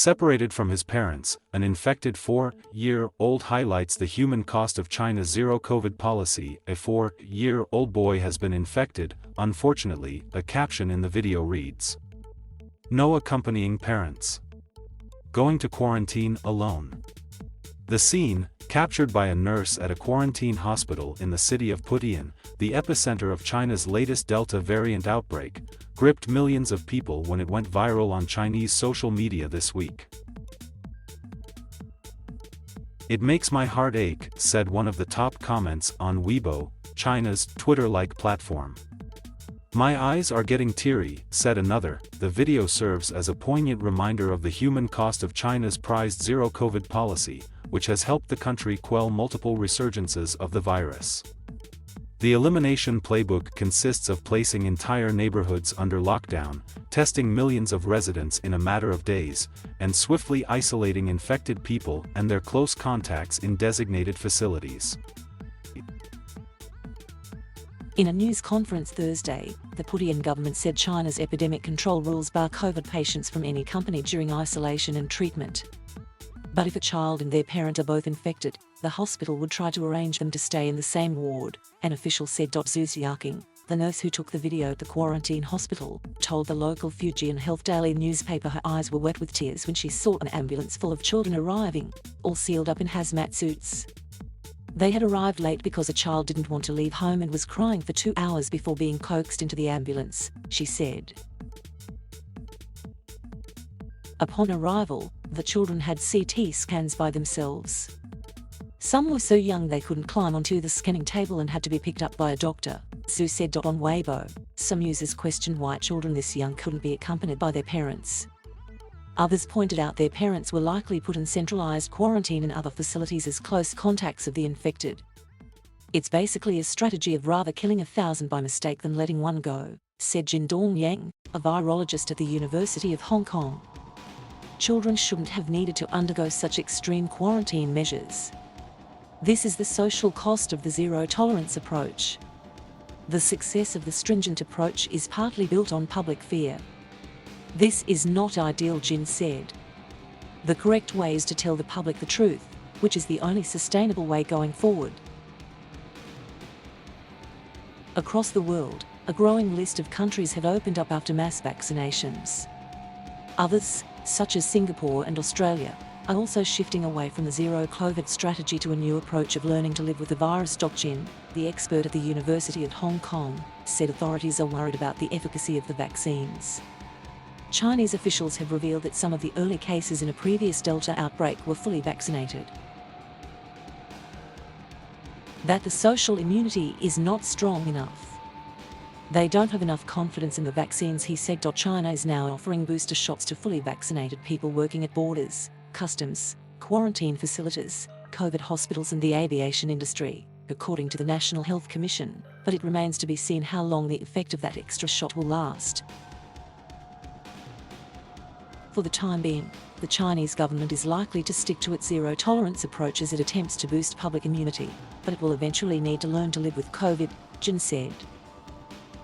Separated from his parents, an infected 4-year-old highlights the human cost of China's zero-COVID policy. A 4-year-old boy has been infected, unfortunately, a caption in the video reads. No accompanying parents. Going to quarantine alone. The scene, captured by a nurse at a quarantine hospital in the city of Putian, the epicenter of China's latest Delta variant outbreak, gripped millions of people when it went viral on Chinese social media this week. It makes my heart ache, said one of the top comments on Weibo, China's Twitter-like platform. My eyes are getting teary, said another. The video serves as a poignant reminder of the human cost of China's prized zero-COVID policy, which has helped the country quell multiple resurgences of the virus. The elimination playbook consists of placing entire neighborhoods under lockdown, testing millions of residents in a matter of days, and swiftly isolating infected people and their close contacts in designated facilities. In a news conference Thursday, the Putian government said China's epidemic control rules bar COVID patients from any company during isolation and treatment. But if a child and their parent are both infected, the hospital would try to arrange them to stay in the same ward, an official said. Zhu Xiaoqing, the nurse who took the video at the quarantine hospital, told the local Fujian Health Daily newspaper her eyes were wet with tears when she saw an ambulance full of children arriving, all sealed up in hazmat suits. They had arrived late because a child didn't want to leave home and was crying for 2 hours before being coaxed into the ambulance, she said. Upon arrival, the children had CT scans by themselves. Some were so young they couldn't climb onto the scanning table and had to be picked up by a doctor, Zhu said. On Weibo, some users questioned why children this young couldn't be accompanied by their parents. Others pointed out their parents were likely put in centralized quarantine in other facilities as close contacts of the infected. It's basically a strategy of rather killing 1,000 by mistake than letting one go, said Jindong Yang, a virologist at the University of Hong Kong. Children shouldn't have needed to undergo such extreme quarantine measures. This is the social cost of the zero-tolerance approach. The success of the stringent approach is partly built on public fear. This is not ideal, Jin said. The correct way is to tell the public the truth, which is the only sustainable way going forward. Across the world, a growing list of countries have opened up after mass vaccinations. Others, such as Singapore and Australia, are also shifting away from the zero-COVID strategy to a new approach of learning to live with the virus. Jin, the expert at the University of Hong Kong, said authorities are worried about the efficacy of the vaccines. Chinese officials have revealed that some of the early cases in a previous Delta outbreak were fully vaccinated. That the social immunity is not strong enough. They don't have enough confidence in the vaccines, he said. China is now offering booster shots to fully vaccinated people working at borders, customs, quarantine facilities, COVID hospitals and the aviation industry, according to the National Health Commission, but it remains to be seen how long the effect of that extra shot will last. For the time being, the Chinese government is likely to stick to its zero-tolerance approach as it attempts to boost public immunity, but it will eventually need to learn to live with COVID, Jin said.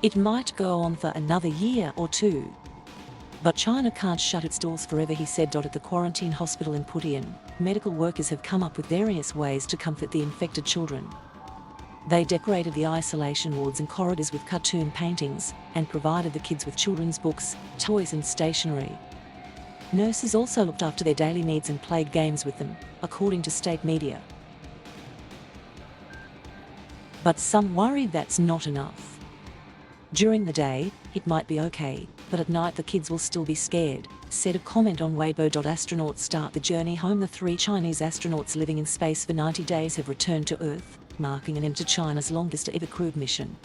It might go on for another year or two. But China can't shut its doors forever, he said. At the quarantine hospital in Putian, medical workers have come up with various ways to comfort the infected children. They decorated the isolation wards and corridors with cartoon paintings, and provided the kids with children's books, toys and stationery. Nurses also looked after their daily needs and played games with them, according to state media. But some worry that's not enough. During the day, it might be okay, but at night the kids will still be scared, said a comment on Weibo. Astronauts start the journey home. The 3 Chinese astronauts living in space for 90 days have returned to Earth, marking an end to China's longest ever crewed mission.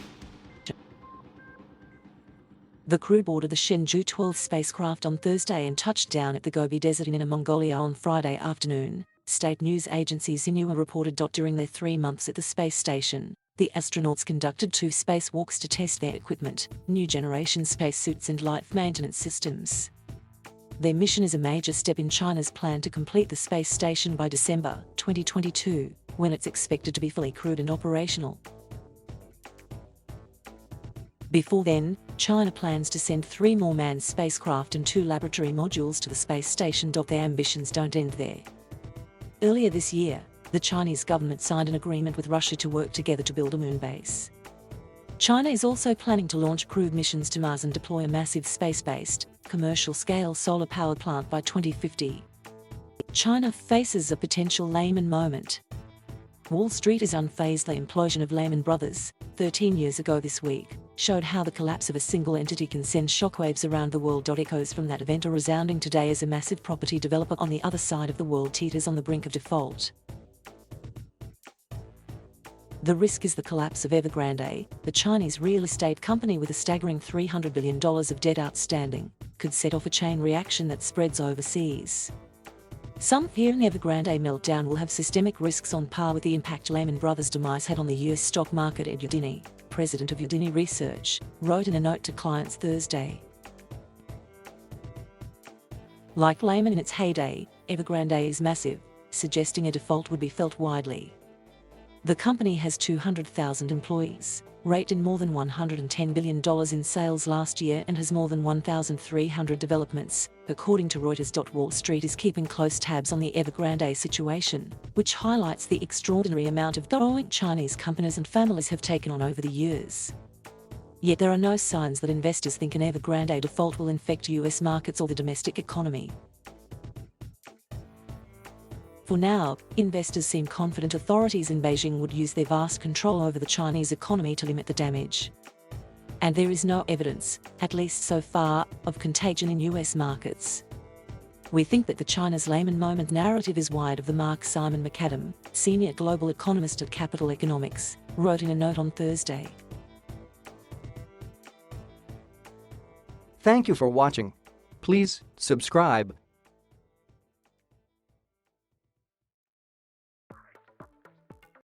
The crew boarded the Shenzhou 12 spacecraft on Thursday and touched down at the Gobi Desert in Inner Mongolia on Friday afternoon, state news agency Xinhua reported. During their 3 months at the space station, the astronauts conducted 2 spacewalks to test their equipment, new generation spacesuits and life maintenance systems. Their mission is a major step in China's plan to complete the space station by December 2022, when it's expected to be fully crewed and operational. Before then, China plans to send 3 more manned spacecraft and 2 laboratory modules to the space station. Their ambitions don't end there. Earlier this year, the Chinese government signed an agreement with Russia to work together to build a moon base. China is also planning to launch crewed missions to Mars and deploy a massive space-based, commercial-scale solar power plant by 2050. China faces a potential Lehman moment. Wall Street is unfazed. The implosion of Lehman Brothers, 13 years ago this week, showed how the collapse of a single entity can send shockwaves around the world. Echoes from that event are resounding today as a massive property developer on the other side of the world teeters on the brink of default. The risk is the collapse of Evergrande, the Chinese real estate company with a staggering $300 billion of debt outstanding, could set off a chain reaction that spreads overseas. Some fear an Evergrande meltdown will have systemic risks on par with the impact Lehman Brothers' demise had on the US stock market. Ed Udini, president of Udini Research, wrote in a note to clients Thursday. Like Lehman in its heyday, Evergrande is massive, suggesting a default would be felt widely. The company has 200,000 employees, raked in more than $110 billion in sales last year, and has more than 1,300 developments, according to Reuters. Wall Street is keeping close tabs on the Evergrande situation, which highlights the extraordinary amount of borrowing Chinese companies and families have taken on over the years. Yet there are no signs that investors think an Evergrande default will infect US markets or the domestic economy. For now, investors seem confident authorities in Beijing would use their vast control over the Chinese economy to limit the damage. And there is no evidence, at least so far, of contagion in US markets. We think that the China's Lehman moment narrative is wide of the mark. Simon McAdam, senior global economist at Capital Economics, wrote in a note on Thursday. Thank you for watching. Please subscribe